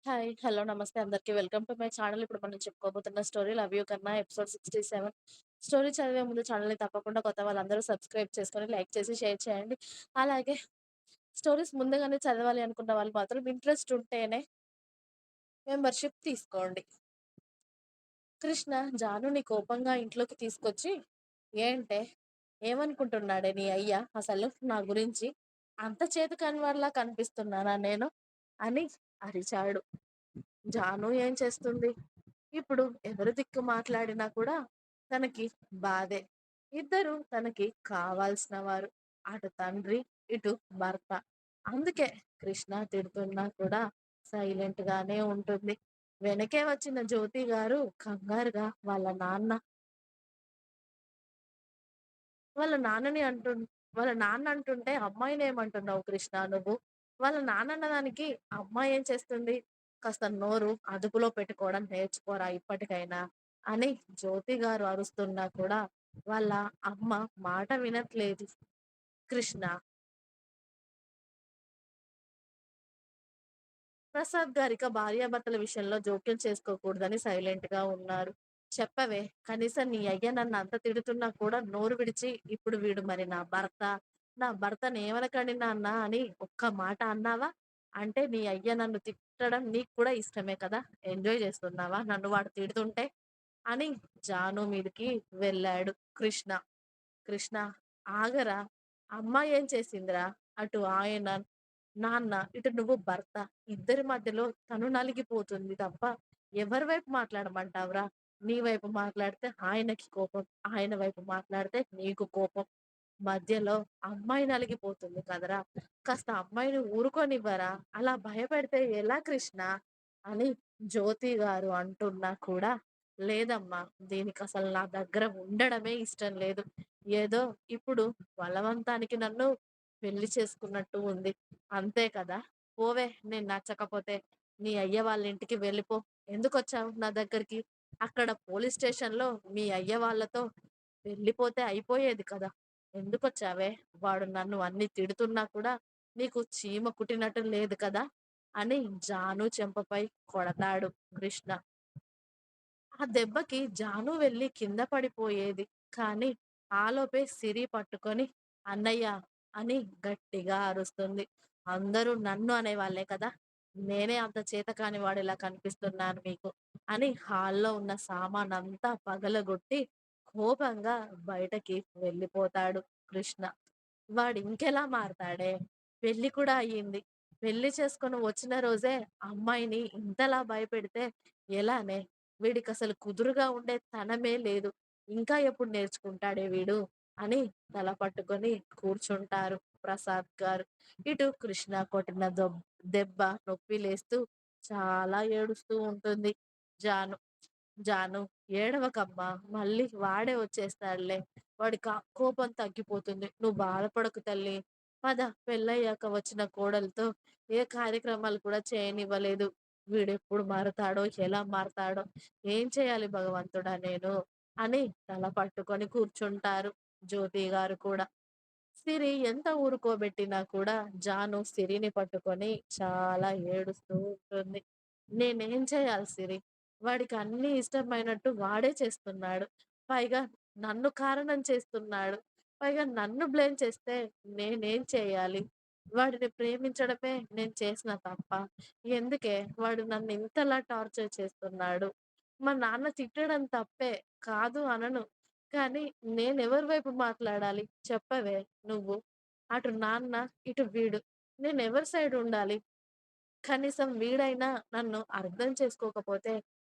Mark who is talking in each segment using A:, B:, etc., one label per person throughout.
A: Hi. Hello. నమస్తే అందరికి. Welcome to my channel. ఇప్పుడు మనం చెప్పుకోబోతున్న స్టోరీ 'లవ్ యూ కన్నా' ఎపిసోడ్ 67. స్టోరీ చదివే ముందు ఛానల్‌ని తప్పకుండా కొత్త వాళ్ళందరూ సబ్స్క్రైబ్ చేసుకొని, లైక్ చేసి, షేర్ చేయండి. అలాగే స్టోరీస్ ముందుగానే చదవాలి అనుకున్న వాళ్ళు మాత్రం ఇంట్రెస్ట్ ఉంటేనే మెంబర్‌షిప్ తీసుకోండి. కృష్ణ జానుని కోపంగా ఇంట్లోకి తీసుకొచ్చి, "ఏంటే? ఏమనుకుంటున్నాడే నీ అయ్య అసలు నా గురించి? అంత చేతకానివాడిలా కనిపిస్తున్నానా నేను?" అని అరిచాడు. జాను ఏం చేస్తుంది? ఇప్పుడు ఎవరు దిక్కు మాట్లాడినా కూడా తనకి బాధే. ఇద్దరు తనకి కావాల్సిన వారు. అటు తండ్రి, ఇటు భర్త. అందుకే కృష్ణ తిడుతున్నా కూడా సైలెంట్ గానే ఉంటుంది. వెనకే వచ్చిన జ్యోతి గారు కంగారుగా వాళ్ళ నాన్నని వాళ్ళ నాన్న అంటుంటే అమ్మాయినేమంటున్నావు కృష్ణ నువ్వు? వాళ్ళ నాన్న అన్నదానికి అమ్మాయి ఏం చేస్తుంది? కాస్త నోరు అదుపులో పెట్టుకోవడం నేర్చుకోరా ఇప్పటికైనా అని జ్యోతి గారు అరుస్తున్నా కూడా వాళ్ళ అమ్మ మాట వినట్లేదు. కృష్ణ ప్రసాద్ గారిక భార్యాభర్తల విషయంలో జోక్యం చేసుకోకూడదని సైలెంట్‌గా ఉన్నారు. చెప్పవే! కనీసం నీ అయ్య నన్నంత తిడుతున్నా కూడా నోరు విడిచి ఇప్పుడు వీడు మరి నా భర్త, నా భర్తనేమనకండి నాన్న అని ఒక్క మాట అన్నావా? అంటే నీ అయ్య నన్ను తిట్టడం నీకు కూడా ఇష్టమే కదా! ఎంజాయ్ చేస్తున్నావా నన్ను వాడు తిడుతుంటే? అని జాను మీదకి వెళ్ళాడు కృష్ణ. కృష్ణ ఆగరా! అమ్మాయి ఏం చేసిందిరా? అటు ఆయన నాన్న, ఇటు నువ్వు భర్త. ఇద్దరి మధ్యలో తను నలిగిపోతుంది తప్ప ఎవరి వైపు మాట్లాడమంటావురా? నీ వైపు మాట్లాడితే ఆయనకి కోపం. ఆయన వైపు మాట్లాడితే నీకు కోపం. మధ్యలో అమ్మాయి నలిగిపోతుంది కదరా! కాస్త అమ్మాయిని ఊరుకోనివ్వరా? అలా భయపెడితే ఎలా కృష్ణ? అని జ్యోతి గారు అంటున్నా కూడా, లేదమ్మా దీనికసలు నా దగ్గర ఉండడమే ఇష్టం లేదు. ఏదో ఇప్పుడు బలవంతానికి నన్ను పెళ్లి చేసుకున్నట్టు ఉంది. అంతే కదా! పోవే నేను నచ్చకపోతే. నీ అయ్య వాళ్ళ ఇంటికి వెళ్ళిపో. ఎందుకొచ్చావు నా దగ్గరికి? అక్కడ పోలీస్ స్టేషన్‌లో మీ అయ్య వాళ్ళతో వెళ్ళిపోతే అయిపోయేది కదా! ఎందుకొచ్చావే? వాడు నన్ను అన్ని తిడుతున్నా కూడా నీకు చీమ కుట్టినట్టు లేదు కదా! అని జాను చెంపపై కొడతాడు కృష్ణ. ఆ దెబ్బకి జాను వెళ్లి కింద పడిపోయేది. కానీ ఆలోపే సిరి పట్టుకొని "అన్నయ్య" అని గట్టిగా అరుస్తుంది. అందరూ నన్ను అనేవాళ్ళే కదా! నేనే అంత చేతకాని వాడిలా కనిపిస్తున్నాను మీకు అని హాల్‌లో ఉన్న సామానంతా పగలగొట్టి కోపంగా బయటకి వెళ్ళిపోతాడు కృష్ణ. వాడింకెలా మారతాడే? పెళ్లి కూడా అయ్యింది. పెళ్లి చేసుకొని వచ్చిన రోజే అమ్మాయిని ఇంతలా భయపెడితే ఎలానే? వీడికసలు కుదురుగా ఉండే తనమే లేదు. ఇంకా ఎప్పుడు నేర్చుకుంటాడే వీడు? అని తల పట్టుకొని కూర్చుంటారు ప్రసాద్ గారు. ఇటు కృష్ణ కొట్టిన దెబ్బ నొప్పి లేస్తూ చాలా ఏడుస్తూ ఉంటుంది జాను. జాను ఏడవకమ్మా! మళ్ళీ వాడే వచ్చేస్తాడులే. వాడి కోపం తగ్గిపోతుంది. నువ్వు బాధపడకు తల్లి. పద పెళ్ళయ్యాక వచ్చిన కోడలతో ఏ కార్యక్రమాలు కూడా చేయనివ్వలేదు. వీడెప్పుడు మారతాడో, ఎలా మారతాడో, ఏం చేయాలి భగవంతుడా నేను? అని తల పట్టుకొని కూర్చుంటారు జ్యోతి గారు కూడా. సిరి ఎంత ఊరుకోబెట్టినా కూడా జాను సిరిని పట్టుకొని చాలా ఏడుస్తూ ఉంటుంది. నేనేం చేయాలి సిరి? వాడికి అన్నీ ఇష్టమైనట్టు వాడే చేస్తున్నాడు. పైగా నన్ను కారణం చేస్తున్నాడు. పైగా నన్ను బ్లేమ్ చేస్తే నేనేం చేయాలి? వాడిని ప్రేమించడమే నేను చేసిన తప్పా? ఎందుకే వాడు నన్ను ఇంతలా టార్చర్ చేస్తున్నాడు? మా నాన్న తిట్టడం తప్పే. కాదు అనను. కానీ నేనెవరి వైపు మాట్లాడాలి చెప్పవే నువ్వు? అటు నాన్న, ఇటు వీడు. నేనెవరి సైడ్ ఉండాలి? కనీసం వీడైనా నన్ను అర్థం చేసుకోకపోతే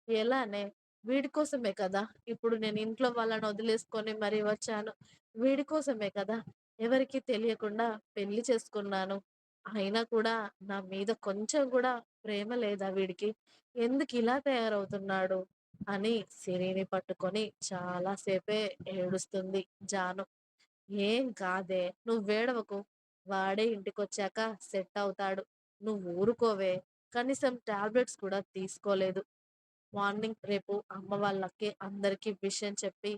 A: ఎలానే? వీడి కోసమే కదా! ఇప్పుడు నేను ఇంట్లో వాళ్ళని వదిలేసుకొని మరీ వచ్చాను. వీడి కోసమే కదా! ఎవరికీ తెలియకుండా పెళ్లి చేసుకున్నాను. అయినా కూడా నా మీద కొంచెం కూడా ప్రేమ లేదా వీడికి? ఎందుకిలా తయారవుతున్నాడు? అని సిరిని పట్టుకొని చాలా సేపే ఏడుస్తుంది జాను. ఏం కాదే నువ్వేడవకు. వాడే ఇంటికొచ్చాక సెట్ అవుతాడు. నువ్వు ఊరుకోవే. కనీసం టాబ్లెట్స్ కూడా తీసుకోలేదు. మార్నింగ్ రేపు అమ్మ వాళ్ళకి అందరికీ విషయం చెప్పి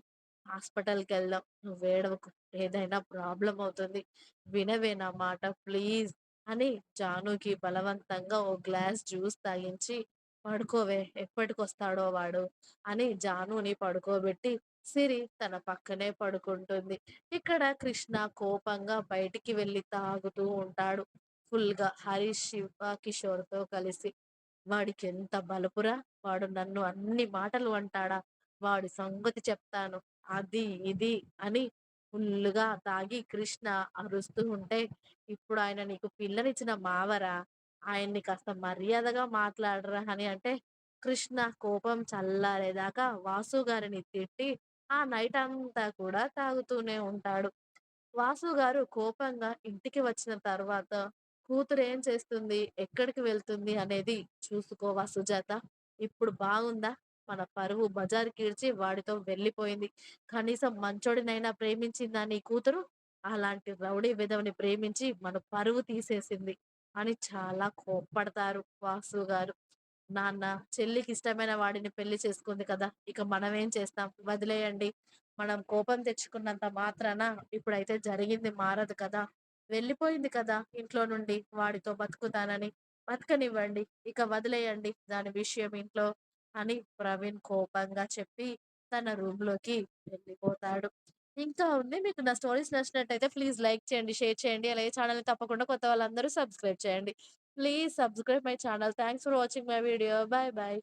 A: హాస్పిటల్‌కెళ్దాం. నువ్వేడవకు. ఏదైనా ప్రాబ్లమ్ అవుతుంది. వినవే నా మాట ప్లీజ్. అని జానుకి బలవంతంగా ఓ గ్లాస్ జ్యూస్ తాగించి, "పడుకోవే ఎప్పటికొస్తాడో వాడు" అని జానుని పడుకోబెట్టి, సిరి తన పక్కనే పడుకుంటుంది. ఇక్కడ కృష్ణ కోపంగా బయటికి వెళ్లి తాగుతూ ఉంటాడు. ఫుల్‌గా హరీష్, శివ, కిషోర్‌తో కలిసి. వాడికెంత బలుపురా! వాడు నన్ను అన్ని మాటలు అంటాడా? వాడి సంగతి చెప్తాను. అది, ఇది అని ఫుల్లుగా తాగి కృష్ణ అరుస్తూ ఉంటే, ఇప్పుడు ఆయన నీకు పిల్లనిచ్చిన మావరా! ఆయన్ని కాస్త మర్యాదగా మాట్లాడరా అని అంటే, కృష్ణ కోపం చల్లారేదాకా వాసు గారిని తిట్టి, ఆ నైటంతా కూడా తాగుతూనే ఉంటాడు. వాసు గారు కోపంగా ఇంటికి వచ్చిన తర్వాత కూతురు ఏం చేస్తుంది? ఎక్కడికి వెళ్తుంది? అనేది చూసుకోవా సుజాత? ఇప్పుడు బాగుందా? మన పరువు బజారుకీడ్చి వాడితో వెళ్ళిపోయింది. కనీసం మంచోడినైనా ప్రేమించిందా నీ కూతురు? అలాంటి రౌడీ వెధవని ప్రేమించి మన పరువు తీసేసింది అని చాలా కోప్పడతారు వాసు గారు. నాన్న చెల్లికి ఇష్టమైన వాడిని పెళ్లి చేసుకుంది కదా! ఇక మనమేం చేస్తాం? వదిలేయండి. మనం కోపం తెచ్చుకున్నంత మాత్రాన ఇప్పుడైతే జరిగింది మారదు కదా! వెళ్ళిపోయింది కదా! ఇంట్లో నుండి వాడితో బతుకుతానని. బతకనివ్వండి. ఇక వదిలేయండి దాని విషయం ఇంట్లో అని ప్రవీణ్ కోపంగా చెప్పి తన రూమ్‌లోకి వెళ్ళిపోతాడు. ఇంకా ఉంది. మీకు నా స్టోరీస్ నచ్చినట్టయితే ప్లీజ్ లైక్ చేయండి, షేర్ చేయండి. అలాగే ఛానెల్‌ని తప్పకుండా కొత్త వాళ్ళందరూ సబ్స్క్రైబ్ చేయండి. Please subscribe my channel. Thanks for watching my video. By by.